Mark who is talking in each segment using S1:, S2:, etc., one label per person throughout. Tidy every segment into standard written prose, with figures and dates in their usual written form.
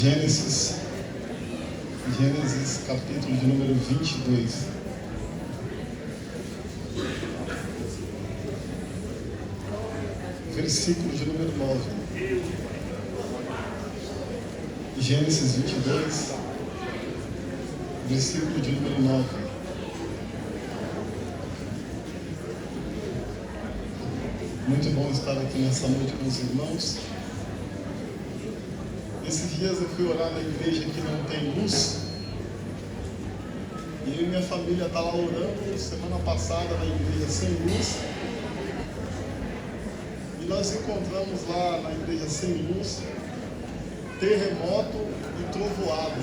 S1: Gênesis capítulo de número 22. Versículo de número 9. Gênesis 22, versículo de número 9. Muito bom estar aqui nessa noite com os irmãos. Esses dias eu fui orar na igreja que não tem luz. E eu e minha família estavam orando semana passada na igreja sem luz. E nós encontramos lá na igreja sem luz terremoto e trovoada.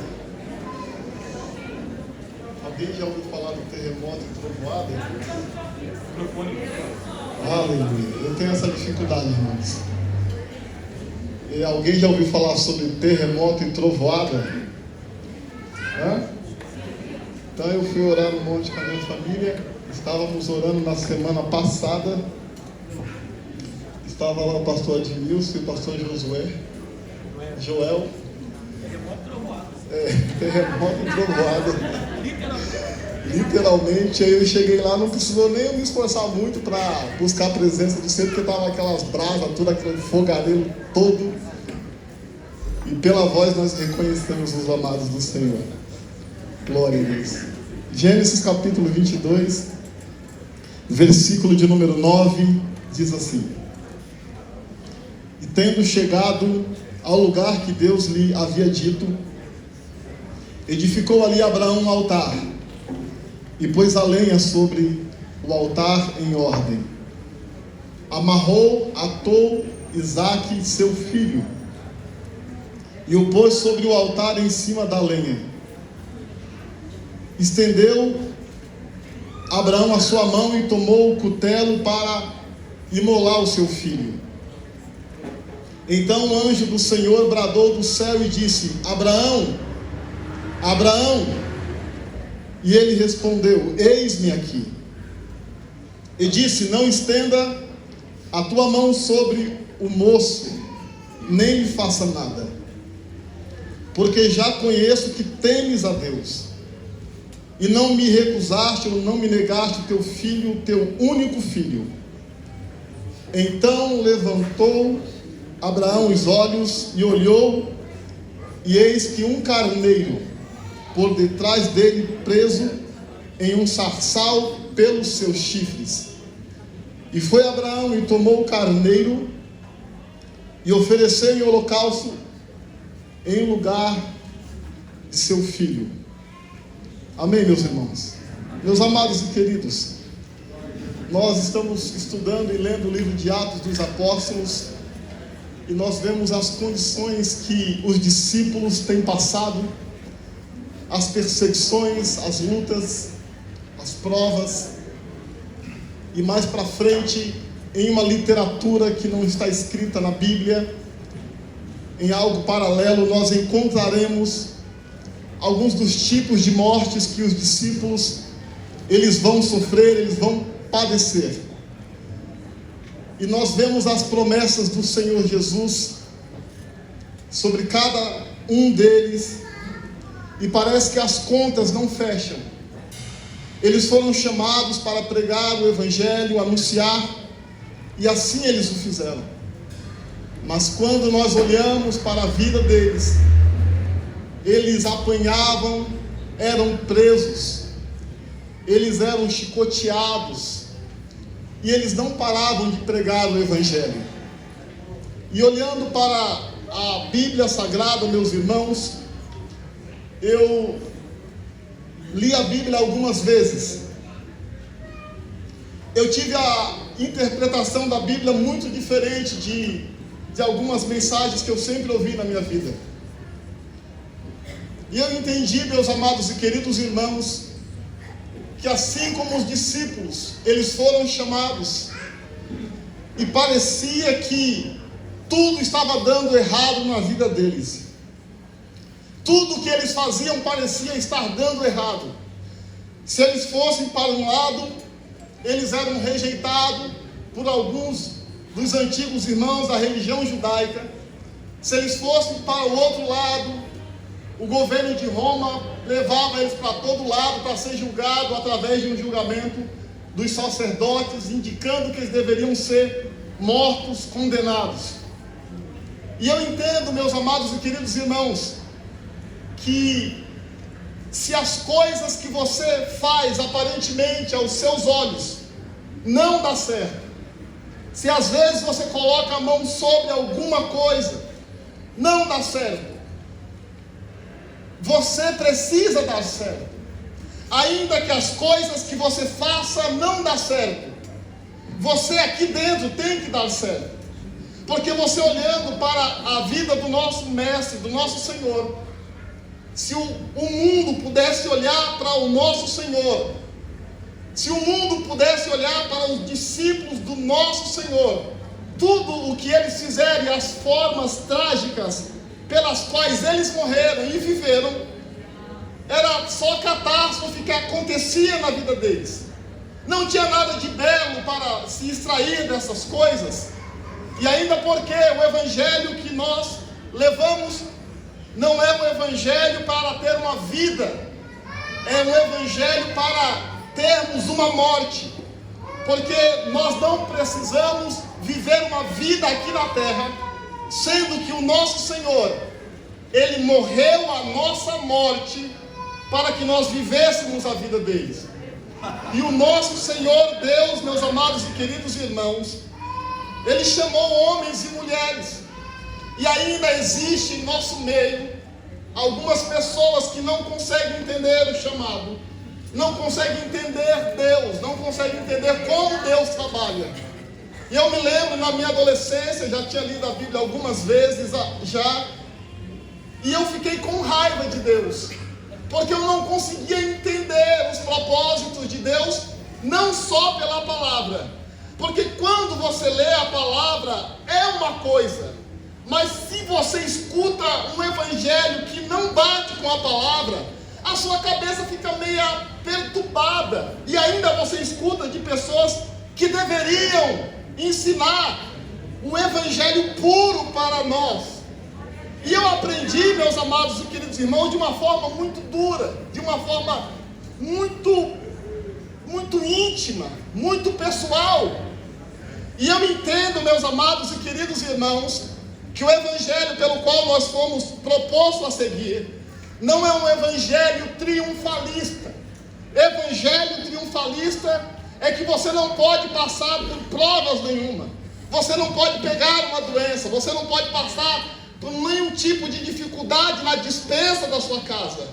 S1: Alguém já ouviu falar do terremoto e trovoada? Aleluia. Eu tenho essa dificuldade, irmãos. E alguém já ouviu falar sobre terremoto e trovoada? Então eu fui orar no monte com a minha família. Estávamos orando na semana passada. Estava lá o pastor Admilson e o pastor Joel. Terremoto e trovoada. Literalmente, aí eu cheguei lá, não precisou nem eu me esforçar muito para buscar a presença do Senhor, porque estava aquelas brasas, tudo aquele fogareiro todo. E pela voz nós reconhecemos os amados do Senhor. Glória a Deus. Gênesis capítulo 22, versículo de número 9, diz assim: E tendo chegado ao lugar que Deus lhe havia dito, edificou ali Abraão um altar, e pôs a lenha sobre o altar em ordem. Atou Isaque, seu filho, e o pôs sobre o altar em cima da lenha. Estendeu Abraão a sua mão e tomou o cutelo para imolar o seu filho. Então o anjo do Senhor bradou do céu e disse: Abraão, Abraão. E ele respondeu: Eis-me aqui. E disse: Não estenda a tua mão sobre o moço, nem lhe faça nada, porque já conheço que temes a Deus, e não me recusaste ou não me negaste o teu filho, o teu único filho. Então levantou Abraão os olhos e olhou, e eis que um carneiro por detrás dele, preso em um sarçal pelos seus chifres. E foi Abraão e tomou o carneiro e ofereceu em holocausto em lugar de seu filho. Amém, meus irmãos? Meus amados e queridos, nós estamos estudando e lendo o livro de Atos dos Apóstolos, e nós vemos as condições que os discípulos têm passado, as perseguições, as lutas, as provas. E mais para frente, em uma literatura que não está escrita na Bíblia, em algo paralelo, nós encontraremos alguns dos tipos de mortes que os discípulos eles vão sofrer, eles vão padecer. E nós vemos as promessas do Senhor Jesus sobre cada um deles. E parece que as contas não fecham. Eles foram chamados para pregar o Evangelho, anunciar, e assim eles o fizeram. Mas quando nós olhamos para a vida deles, eles apanhavam, eram presos, eles eram chicoteados, e eles não paravam de pregar o Evangelho. E olhando para a Bíblia Sagrada, meus irmãos, eu li a Bíblia algumas vezes. Eu tive a interpretação da Bíblia muito diferente de algumas mensagens que eu sempre ouvi na minha vida. E eu entendi, meus amados e queridos irmãos, que assim como os discípulos, eles foram chamados, e parecia que tudo estava dando errado na vida deles. Tudo que eles faziam parecia estar dando errado. Se eles fossem para um lado, eles eram rejeitados por alguns dos antigos irmãos da religião judaica. Se eles fossem para o outro lado, o governo de Roma levava eles para todo lado para ser julgado através de um julgamento dos sacerdotes, indicando que eles deveriam ser mortos, condenados. E eu entendo, meus amados e queridos irmãos, que se as coisas que você faz aparentemente aos seus olhos não dá certo, se às vezes você coloca a mão sobre alguma coisa, não dá certo, você precisa dar certo. Ainda que as coisas que você faça não dá certo, você aqui dentro tem que dar certo. Porque você olhando para a vida do nosso Mestre, do nosso Senhor, se o mundo pudesse olhar para o nosso Senhor, se o mundo pudesse olhar para os discípulos do nosso Senhor, tudo o que eles fizeram e as formas trágicas pelas quais eles morreram e viveram, era só catástrofe que acontecia na vida deles. Não tinha nada de belo para se extrair dessas coisas. E ainda porque o evangelho que nós levamos não é um evangelho para ter uma vida, é um evangelho para termos uma morte. Porque nós não precisamos viver uma vida aqui na terra, sendo que o nosso Senhor, Ele morreu a nossa morte para que nós vivêssemos a vida deles. E o nosso Senhor Deus, meus amados e queridos irmãos, Ele chamou homens e mulheres. E ainda existe em nosso meio algumas pessoas que não conseguem entender o chamado, não conseguem entender Deus, não conseguem entender como Deus trabalha. E eu me lembro na minha adolescência, já tinha lido a Bíblia algumas vezes já, e eu fiquei com raiva de Deus, porque eu não conseguia entender os propósitos de Deus, não só pela palavra. Porque quando você lê a palavra é uma coisa, mas se você escuta um evangelho que não bate com a palavra, a sua cabeça fica meio perturbada. E ainda você escuta de pessoas que deveriam ensinar o evangelho puro para nós. E eu aprendi, meus amados e queridos irmãos, de uma forma muito dura, de uma forma muito íntima, muito pessoal. E eu entendo, meus amados e queridos irmãos, que o evangelho pelo qual nós fomos propostos a seguir não é um evangelho triunfalista. Evangelho triunfalista é que você não pode passar por provas nenhuma, você não pode pegar uma doença, você não pode passar por nenhum tipo de dificuldade na despensa da sua casa.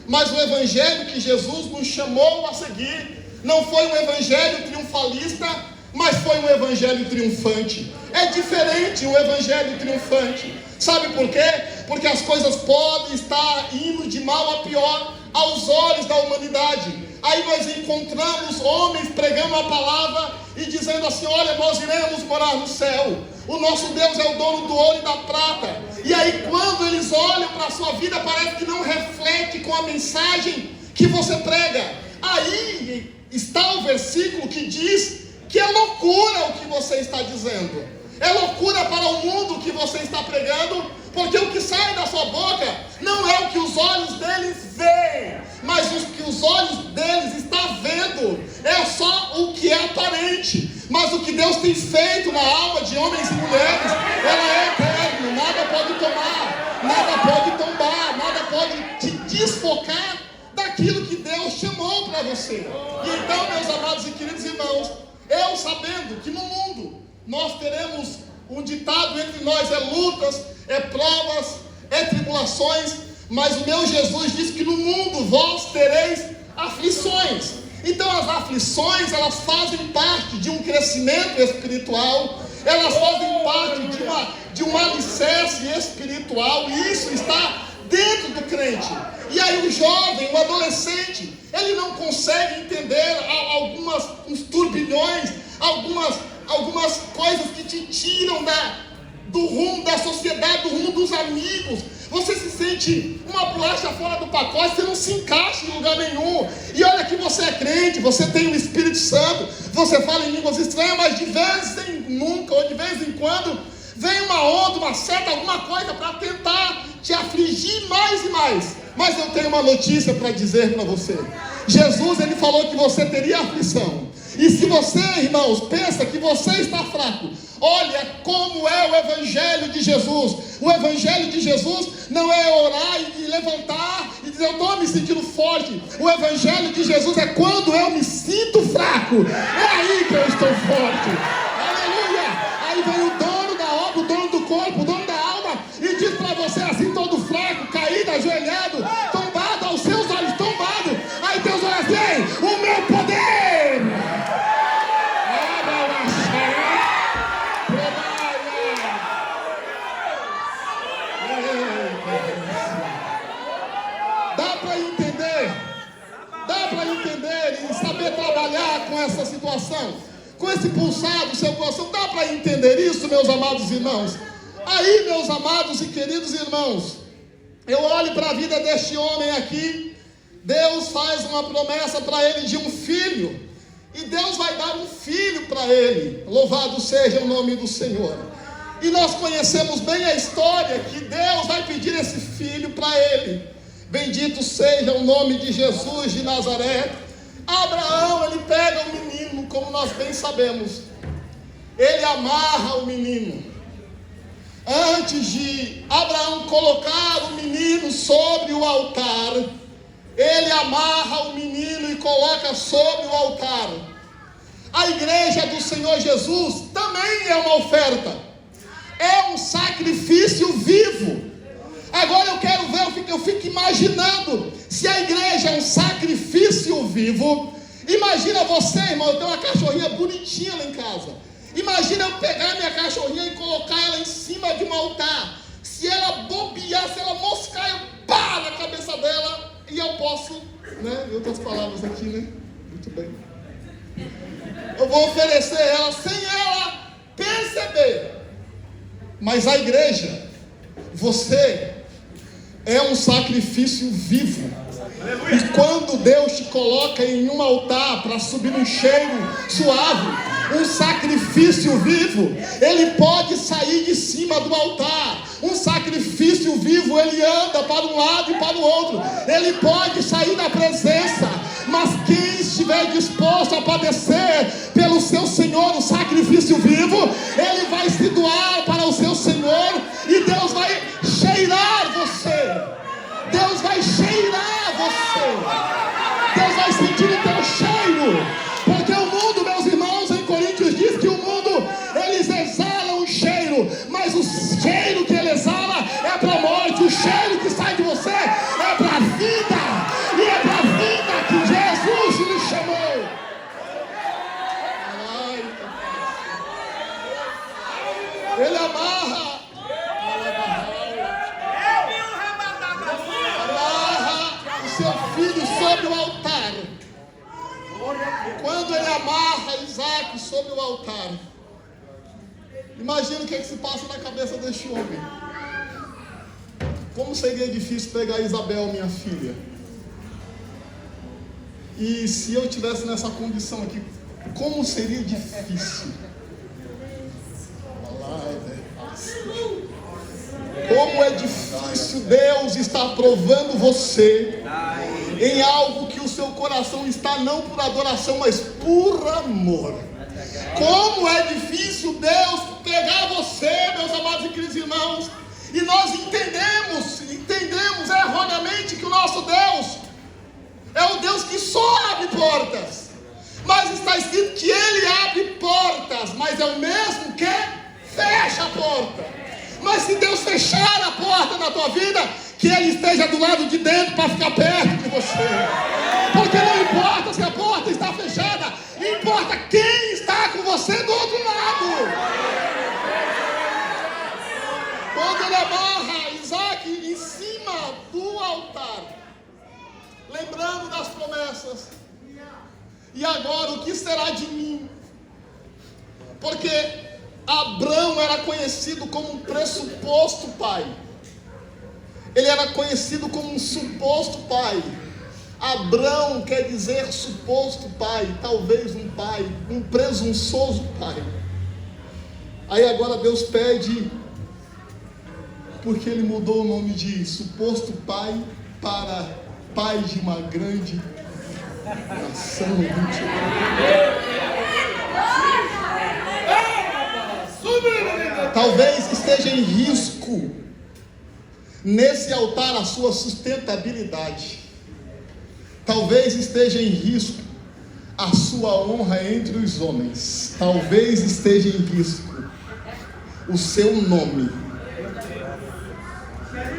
S1: Mas o evangelho que Jesus nos chamou a seguir não foi um evangelho triunfalista, mas foi um evangelho triunfante. É diferente um evangelho triunfante. Sabe por quê? Porque as coisas podem estar indo de mal a pior aos olhos da humanidade. Aí nós encontramos homens pregando a palavra e dizendo assim: olha, nós iremos morar no céu, o nosso Deus é o dono do ouro e da prata. E aí quando eles olham para a sua vida, parece que não reflete com a mensagem que você prega. Aí está o versículo que diz que é loucura o que você está dizendo. É loucura para o mundo o que você está pregando, porque o que sai da sua boca não é o que os olhos deles veem, mas o que os olhos deles estão vendo é só o que é aparente. Mas o que Deus tem feito na alma de homens e mulheres, ela é eterna. Nada pode tomar, nada pode tombar, nada pode te desfocar daquilo que Deus chamou para você. E então, meus amados e queridos irmãos, eu sabendo que no mundo nós teremos um ditado entre nós: é lutas, é provas, é tribulações, mas o meu Jesus disse que no mundo vós tereis aflições. Então as aflições, elas fazem parte de um crescimento espiritual, elas fazem parte de um alicerce espiritual, e isso está dentro do crente. E aí o jovem, o adolescente, ele não consegue entender uns turbilhões, algumas coisas que te tiram do rumo da sociedade, do rumo dos amigos. Você se sente uma bolacha fora do pacote, você não se encaixa em lugar nenhum. E olha que você é crente, você tem o Espírito Santo, você fala em línguas estranhas, mas de vez em nunca, ou de vez em quando, vem uma onda, uma seta, alguma coisa para tentar te afligir mais e mais. Mas eu tenho uma notícia para dizer para você. Jesus, ele falou que você teria aflição. E se você, irmãos, pensa que você está fraco, olha como é o Evangelho de Jesus. O Evangelho de Jesus não é orar e levantar e dizer, eu estou me sentindo forte. O Evangelho de Jesus é quando eu me sinto fraco. É aí que eu estou forte. Aleluia! Aí vem o dono da obra, o dono do corpo, o dono da alma, e diz para você assim, todo fraco, caído, ajoelhado, tombado, aos seus olhos tombados. Aí Deus olha assim, o meu poder! E saber trabalhar com essa situação, com esse pulsar do seu coração. Dá para entender isso, meus amados irmãos? Aí, meus amados e queridos irmãos, eu olho para a vida deste homem aqui. Deus faz uma promessa para ele de um filho, e Deus vai dar um filho para ele. Louvado seja o nome do Senhor. E nós conhecemos bem a história, que Deus vai pedir esse filho para ele. Bendito seja o nome de Jesus de Nazaré. Abraão, ele pega o menino, como nós bem sabemos. Ele amarra o menino. Antes de Abraão colocar o menino sobre o altar, ele amarra o menino e coloca sobre o altar. A igreja do Senhor Jesus também é uma oferta. É um sacrifício vivo. Agora eu quero ver, eu fico imaginando, se a igreja é um sacrifício vivo, imagina você, irmão, eu tenho uma cachorrinha bonitinha lá em casa. Imagina eu pegar minha cachorrinha e colocar ela em cima de um altar. Se ela bobear, se ela moscar, eu pá na cabeça dela, e eu posso, né, em outras palavras aqui, né, muito bem. Eu vou oferecer ela sem ela perceber. Mas a igreja, você é um sacrifício vivo. E quando Deus te coloca em um altar para subir um cheiro suave, um sacrifício vivo, ele pode sair de cima do altar. Um sacrifício vivo, ele anda para um lado e para o outro. Ele pode sair da presença, mas quem estiver disposto a padecer pelo seu Senhor, o sacrifício vivo, ele vai se doar para o seu Senhor, e Deus vai cheirar você. Deus vai cheirar você. Deus vai sentir o teu cheiro. Porque o mundo, meus irmãos, em Coríntios diz que o mundo, eles exalam um cheiro, mas o cheiro que ele exala é para a morte. O cheiro que sai de você é para a vida. E é para a vida que Jesus nos chamou. Ele amarra seu filho sobre o altar. Quando ele amarra Isaac sobre o altar, imagina o que se passa na cabeça deste homem. Como seria difícil pegar Isabel, minha filha. E se eu tivesse nessa condição aqui, como seria difícil. Como é difícil. Deus está provando você em algo que o seu coração está não por adoração, mas por amor. Como é difícil Deus pegar você, meus amados e queridos irmãos, e nós entendemos erroneamente que o nosso Deus é o Deus que só abre portas. Mas está escrito que Ele abre portas, mas é o mesmo que fecha a porta. Mas se Deus fechar a porta na tua vida, que Ele esteja do lado de dentro para ficar perto de você. Porque não importa se a porta está fechada, importa quem está com você do outro lado. Quando ele amarra Isaac em cima do altar, lembrando das promessas, e agora o que será de mim? Porque Abrão era conhecido como um pressuposto pai. Ele era conhecido como um suposto pai. Abrão quer dizer suposto pai, talvez um pai, um presunçoso pai. Aí agora Deus pede Porque ele mudou o nome de suposto pai para pai de uma grande nação. Talvez esteja em risco nesse altar a sua sustentabilidade. Talvez esteja em risco a sua honra entre os homens. Talvez esteja em risco o seu nome.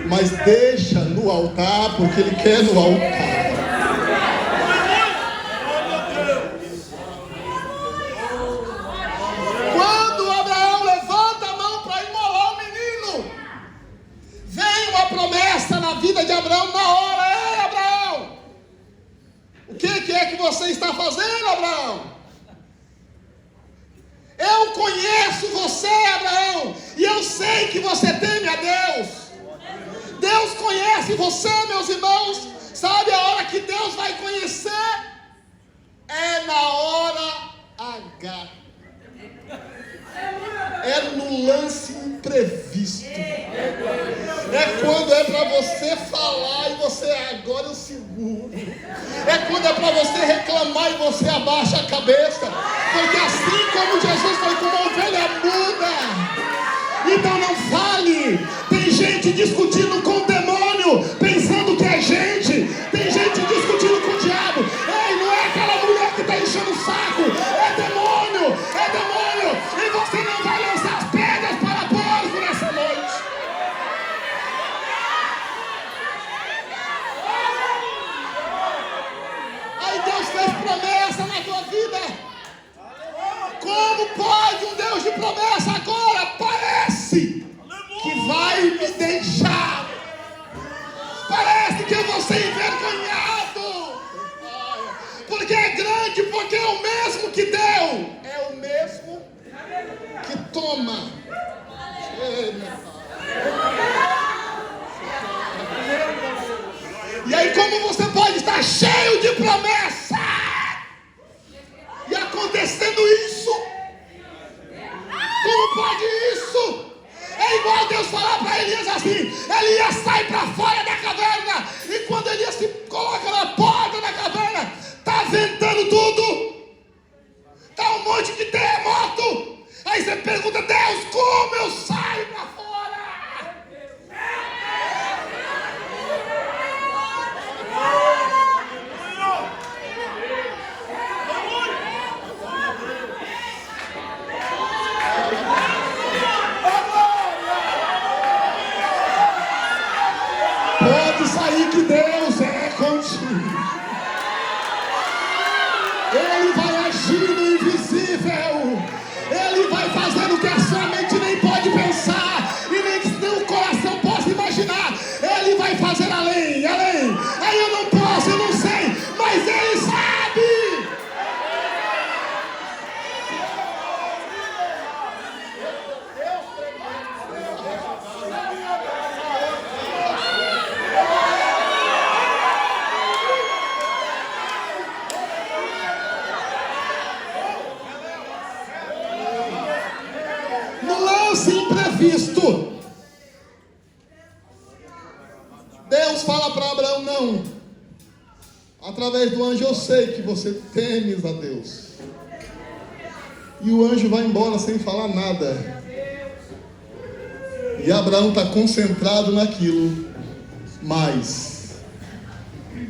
S1: Mas deixa no altar, porque ele quer no altar. Quando Abraão levanta a mão para imolar o menino, vem uma promessa na vida de Abraão na hora. Ei, Abraão, o que é que você está fazendo, Abraão? Eu conheço você, Abraão, e eu sei que você teme a Deus. Deus conhece você, meus irmãos. Sabe a hora que Deus vai conhecer? É na hora H. É no lance imprevisto. É quando é para você falar e você, agora eu seguro. É quando é para você reclamar e você abaixa a cabeça. Porque assim como Jesus foi como uma ovelha muda, então não fale. Tem gente discutindo com o demônio, pensando que é gente. Tem gente discutindo com o diabo. Ei, não é aquela mulher que está enchendo o saco. É demônio, é demônio. E você não vai lançar as pedras para porco nessa noite. Aí Deus fez promessa na tua vida. Como pode um Deus de promessa agora? Parece que vai me deixar. Parece que eu vou ser envergonhado. Porque é grande, porque é o mesmo que deu. É o mesmo que toma. E aí, como você pode estar cheio de promessa e acontecendo isso? Como pode isso? É igual Deus falar para Elias assim: Elias, sai para fora da caverna. E quando Elias se coloca na porta da caverna, está ventando tudo, está um monte de terremoto. Aí você pergunta: Deus, como eu saio para fora? Pode sair que Deus é contigo. Ele vai agir no invisível. Ele vai fazer o que a sua mente nem pode pensar e nem o coração possa imaginar. Ele vai fazer além. Aí eu não posso, eu não sei, mas Ele sabe. Imprevisto, Deus fala para Abraão: não, através do anjo eu sei que você temes a Deus. E o anjo vai embora sem falar nada. E Abraão está concentrado naquilo, mas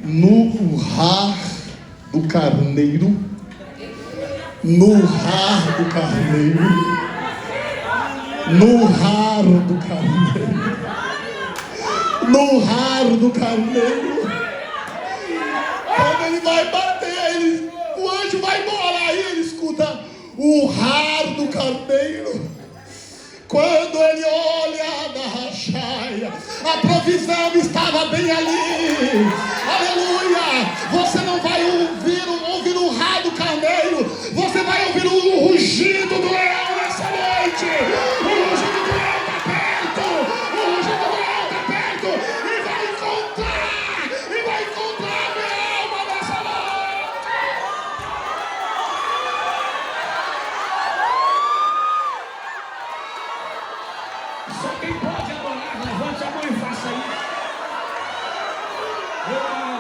S1: no urrar do carneiro, no urrar do carneiro, no raro do carneiro, no raro do carneiro, quando ele vai bater, o anjo vai embora, aí ele escuta o raro do carneiro. Quando ele olha da rachaia, a provisão estava bem ali. Aleluia! Você não vai ouvir o raro do carneiro, você vai ouvir o rugido do leão nessa noite. O rugido do leão está perto, o rugido do leão está perto, e vai encontrar a minha alma nessa noite. Só quem pode adorar, levanta.
S2: Amen.